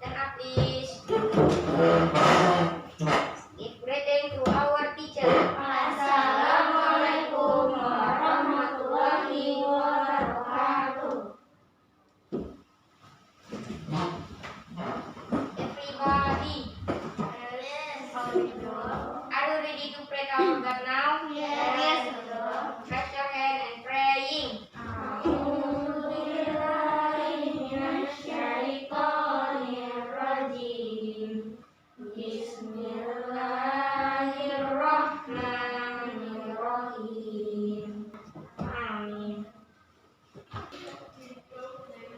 Stand up, please. Give greeting to our teacher. Assalamualaikum warahmatullahi wabarakatuh. Everybody, are you ready to pray to our God now? Yes. Raise your hand and praying. Bismillahirrahmanirrahim. Amin.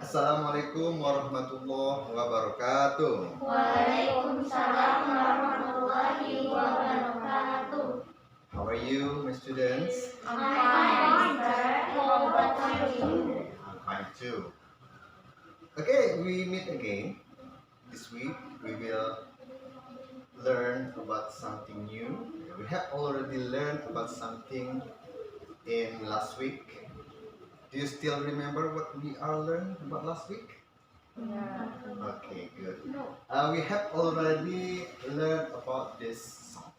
Assalamualaikum warahmatullahi wabarakatuh. Waalaikumsalam warahmatullahi wabarakatuh. How are you, my students? I'm fine, sir. How about you? I'm fine too. Okay, we meet again. This week we will learn about something new. We have already learned about something in last week. Do you still remember what we are learned about last week? Yeah. Okay, good. We have already learned about this song.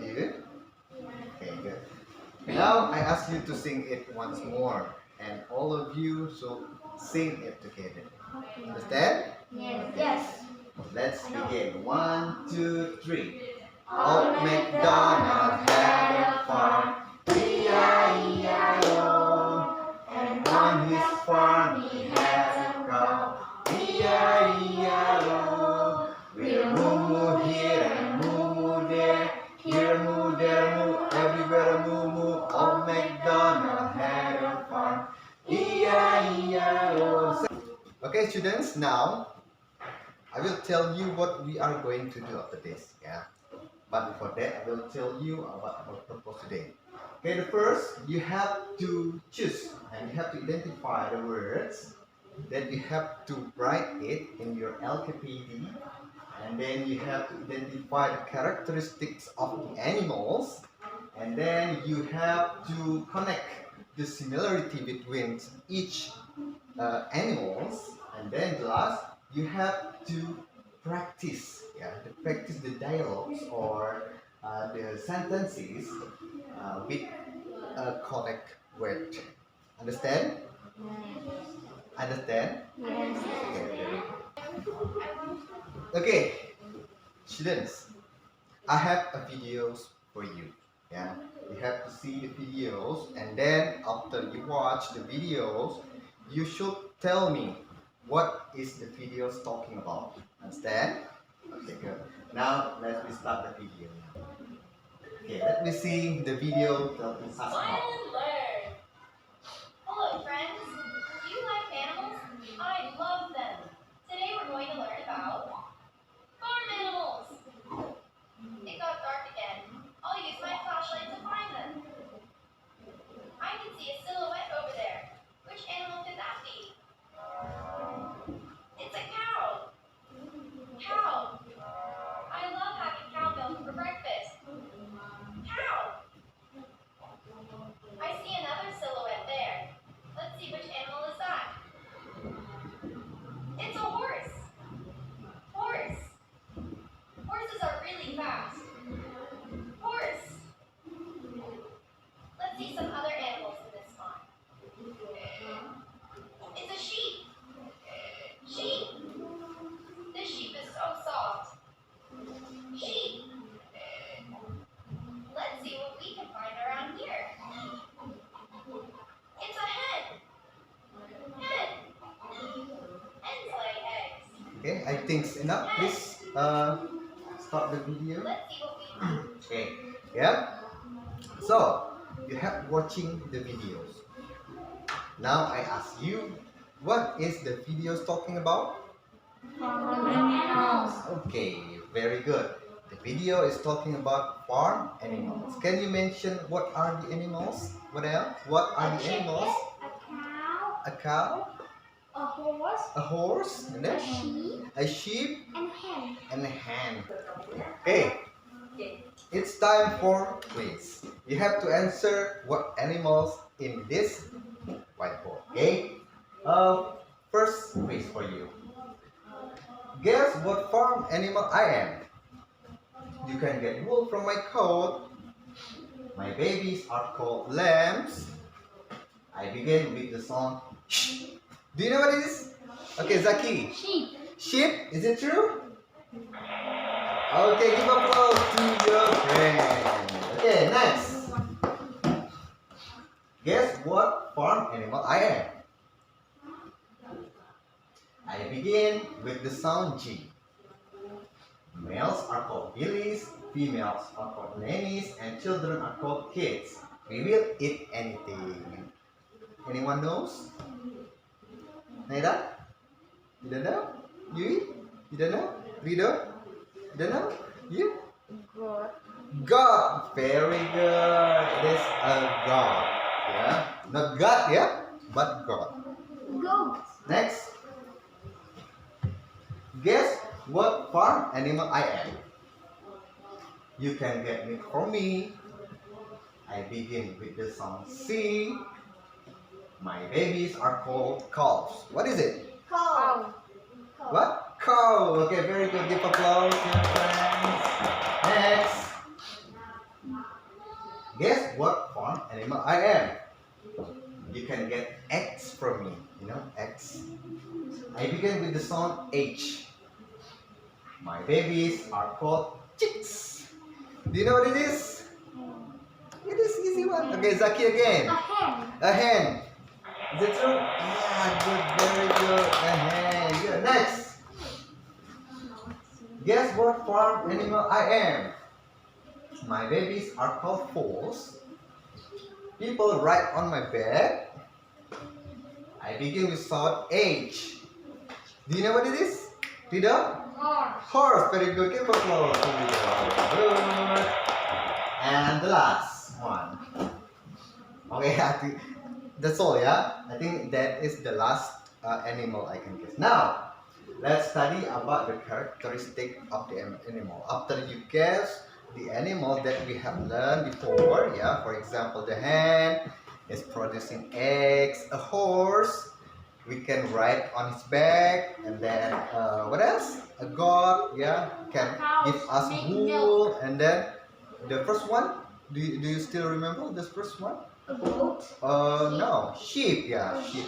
Good? Okay, good. Now I ask you to sing it once more, and all of you should sing it together. Understand? Yes. Let's begin. 1, 2, 3. Old MacDonald had a farm, E-I-E-I-O. And on his farm he had a cow, E-I-E-I-O. We'll moo here and moo there, here moo, there moo, everywhere moo moo. Old MacDonald had a farm, E-I-E-I-O. Okay, students, now I will tell you what we are going to do after this. Yeah. But before that, I will tell you about our purpose today. Okay, the first, you have to choose and you have to identify the words. Then you have to write it in your LKPD. And then you have to identify the characteristics of the animals. And then you have to connect the similarity between each animals. And then last, you have to practice, practice the dialogues or the sentences with a correct word. Understand? Understand? Yes. Okay, students, I have a videos for you. Yeah, you have to see the videos, and then after you watch the videos, you should tell me what is the videos talking about. Understand? Okay, good. Now let me start the video. Okay, let me see the video that is Learn and learn. Hello, friends. Do you like animals? I love them. Today we're going to learn about farm animals. It got dark again. I'll use my flashlight to find them. I can see a silhouette over there. Which animal could that be? It's a cow. Cow. I love having cow milk for breakfast. Cow. I see another silhouette there. Let's see which animal is that. It's a horse. Horse. Horses are really fast. Horse. Let's see some other animals in this farm. It's a sheep. Sheep. This sheep is so soft. Sheep. Let's see what we can find around here. It's a hen. Hen. Hens lay eggs. Okay, I think it's enough. Please start the video. Let's see what we can. Okay, yeah. So you have watching the videos. Now I ask you, what is the videos talking about? Animals. Okay, very good. The video is talking about farm animals. Can you mention what are the animals? What else? What are the animals? A cow, A cow, a horse, a horse, and then sheep, a sheep, and a hen. and a hen. Okay, it's time for quiz. You have to answer what animals in this whiteboard. Okay. First quiz for you. Guess what farm animal I am? You can get wool from my coat. My babies are called lambs. I begin with the song shh. Do you know what it is? Okay, Zaki. Sheep. Sheep? Is it true? Okay, give applause to your friend. Okay, next. Guess what farm animal I am? I begin with the sound G. Males are called billies, females are called nannies, and children are called kids. We will eat anything. Anyone knows? Naida? You don't know? You? You don't know? Rido? You don't know? You? God. God. Very good. It is a God. Yeah. Not God, yeah? But God. Goat. Next. Guess what farm animal I am? You can get milk from me. I begin with the sound C. My babies are called calves. What is it? Cow. What? Cow. Okay, very good. Give applause, dear friends. Next. Guess what farm animal I am? You can get eggs from me. You know, eggs. I begin with the sound H. My babies are called chicks. Do you know what it is? It is easy one. Okay, Zaki again. A hen. A hen. Is it true? Yeah, good, very good. A hen. Good. Next. Guess what farm animal I am? My babies are called foals. People ride on my back. I begin with sound H. Do you know what it is? Rido? Horse. Horse. Very good. Give applause to Rido. Good. And the last one. Okay, I think that's all, yeah? I think that is the last animal I can guess. Now, let's study about the characteristic of the animal. After you guess the animal that we have learned before, yeah? For example, the hen is producing eggs. A horse, we can ride on his back. And then, what else? A goat, yeah? Can give us wool. And then, the first one, do you still remember the first one? A goat. No, sheep, yeah, sheep,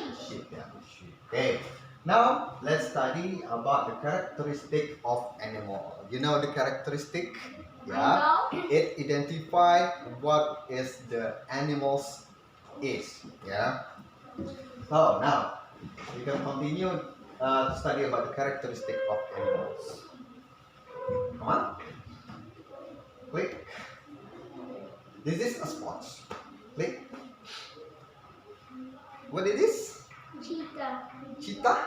yeah, sheep. Okay, now let's study about the characteristic of animal. You know the characteristic? Yeah, it identify what is the animal's is. Yeah. So now we can continue to study about the characteristic of animals. Come on, click. This is a sponge. Click. What is this? Cheetah. Cheetah?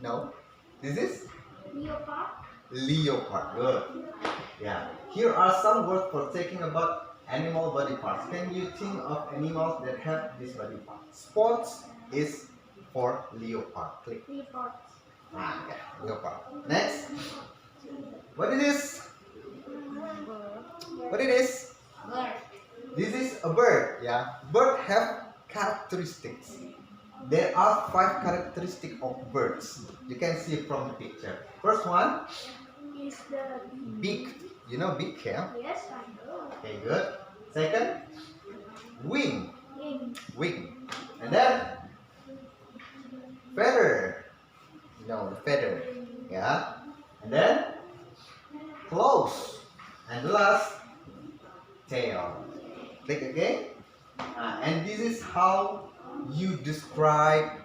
No. This is Leopard. leopard. Good. Yeah. Here are some words for talking about animal body parts. Can you think of animals that have this body part? Spots is for leopard. Click. Leopard. Ah, okay. Leopard. Next. What is this? What it is? Bird. This is a bird. Yeah. Bird have characteristics. There are 5 characteristics of birds. You can see from the picture. First one, Is the beak. You know beak, yeah? yes, I know. Okay, good. Second, wing. Wing. Wing. And then, feather. No, the feather. Yeah. And then, claws. And the last, tail. Click again. And this is how you describe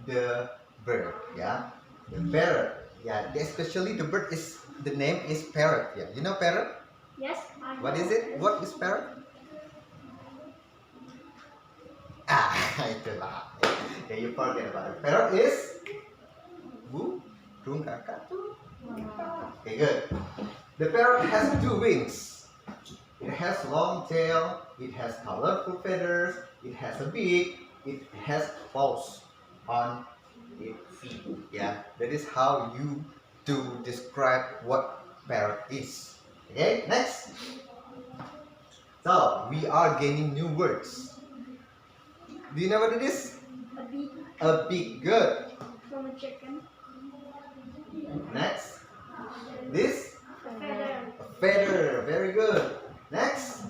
the bird, yeah. The parrot, yeah. Especially the bird is the name is parrot, yeah. You know parrot? Yes, I know. What is it? What is parrot? Ah, itulah. Okay, you forget about it. Parrot is burung kakak tuh. Okay, good. The parrot has 2 wings. It has long tail, it has colorful feathers, it has a beak, it has claws on its feet. Yeah, that is how you to describe what parrot is. Okay, next. So we are gaining new words. Do you know what it is? A beak A beak. Good. from a chicken. Next. This? Feather. A feather. Very good. Next.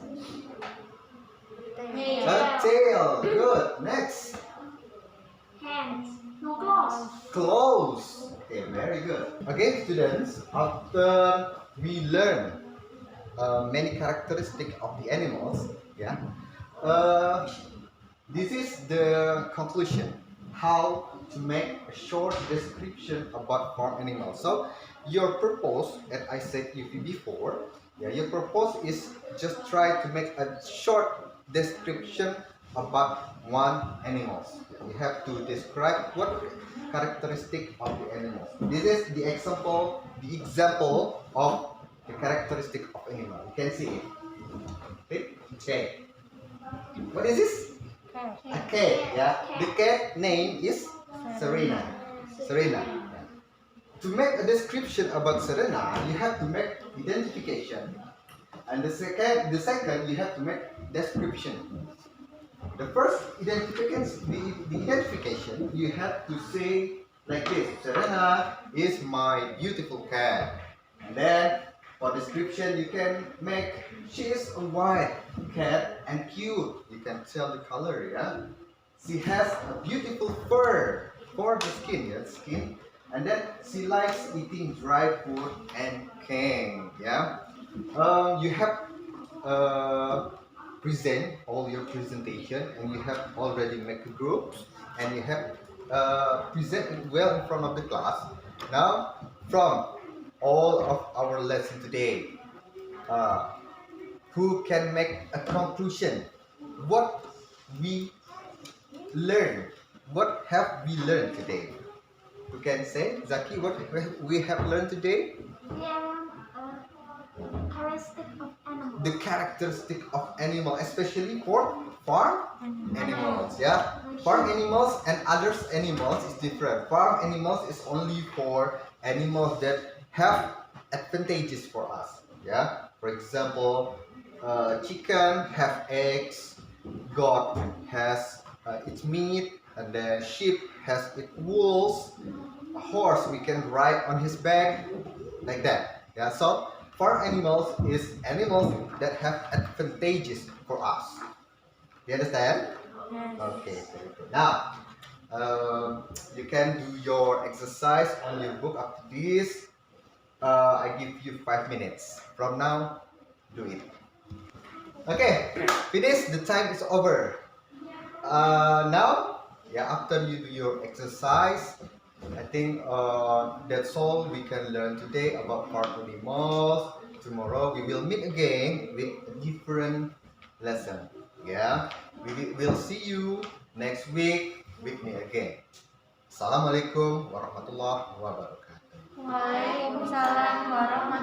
A tail. Good. Next. Hands. No claws. Clothes. Okay, very good. Okay, students, after we learn many characteristics of the animals, yeah, this is the conclusion. How to make a short description about farm animals. So, your purpose, as I said you before, yeah, your purpose is just try to make a short description about one animals. You have to describe what characteristic of the animals. This is the example of the characteristic of animal. You can see it. Okay. What is this? A cat. Yeah. The cat name is Serena. Serena. Yeah. To make a description about Serena, you have to make identification, and the second you have to make description. The first identification, you have to say like this: Serena is my beautiful cat. And then for description, you can make she is a white cat and cute. You can tell the color, yeah. She has a beautiful fur for the skin, yeah, skin. And then she likes eating dry food and cane, yeah. You have present all your presentation, and you have already make a group, and you have present it well in front of the class. Now, from all of our lesson today, who can make a conclusion? What we learned? What have we learned today? Who can say, Zaki, what we have learned today? Characteristic of animals. The characteristic of animal, especially for farm animals. Yeah, farm animals and other animals is different. Farm animals is only for animals that have advantages for us. Yeah, for example, chicken have eggs, goat has its meat, and then sheep has its wool. A horse we can ride on his back, like that. Yeah, so farm animals is animals that have advantages for us. You understand? Okay, very good. Now, you can do your exercise on your book after this. I give you 5 minutes. From now, do it. Okay, finish. The time is over. Now, yeah, after you do your exercise, I think that's all we can learn today about farm animals. Tomorrow we will meet again with a different lesson. Yeah, we will see you next week with me again. Assalamualaikum warahmatullahi wabarakatuh. Waalaikumsalam warahmatullahi